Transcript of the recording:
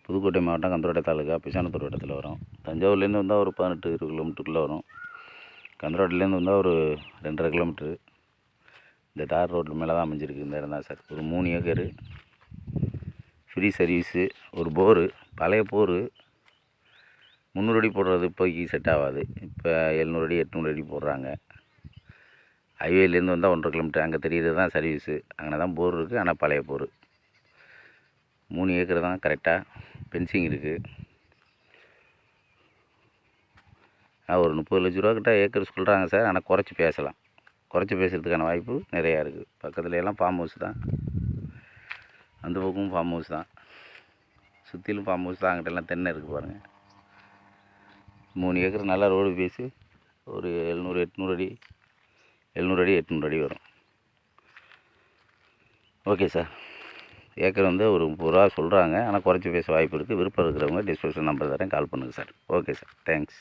புதுக்கோட்டை மாவட்டம் கந்தரோட்டை தாலுக்கா பிசானத்தூர் இடத்துல வரும். தஞ்சாவூர்லேருந்து வந்தால் ஒரு 18-20 கிலோமீட்டருக்குள்ளே வரும். கந்தரோட்டையிலேருந்து வந்தால் ஒரு 2.5 கிலோமீட்ரு. இந்த தார் ரோட்டில் மேலே தான் அமைஞ்சிருக்கு இந்த இடம் தான் சார். ஒரு 3 ஏக்கரு, ஃப்ரீ சர்வீஸு, ஒரு போரு, பழைய போரு. 300 அடி போடுறது இப்போதைக்கு செட் ஆகாது. இப்போ 700 அடி 800 அடி போடுறாங்க. ஹைவேலேருந்து வந்தால் 1.5 கிலோமீட்டர், அங்கே தெரியுறது தான் சர்வீஸு. அங்கே தான் போர் இருக்குது, ஆனால் பழைய போர். 3 ஏக்கர் தான் கரெக்டாக. பென்சிங் இருக்குது. ஒரு 30 லட்ச ரூபா கிட்ட ஏக்கர் சொல்கிறாங்க சார். ஆனால் குறைச்சி பேசலாம். குறைச்சி பேசுகிறதுக்கான வாய்ப்பு நிறையா இருக்குது. பக்கத்துல எல்லாம் ஃபார்ம் ஹவுஸ் தான். அந்த பக்கமும் ஃபார்ம் ஹவுஸ் தான். சுற்றிலும் ஃபார்ம் ஹவுஸ் தான். அங்கிட்டெல்லாம் தென்னை இருக்குது பாருங்கள். 3 ஏக்கர் நல்லா ரோடு பேஸு. ஒரு 700 அடி 800 அடி வரும். Okay sir. ஏக்கர் வந்து ஒரு 30 ரூபா சொல்கிறாங்க. ஆனால் குறைச்சி பேச வாய்ப்பு இருக்குது. விருப்பம் இருக்கிறவங்க டிஸ்கிரிப்ஷன் நம்பர் தரேன், கால் பண்ணுங்கள் சார். Okay sir, thanks.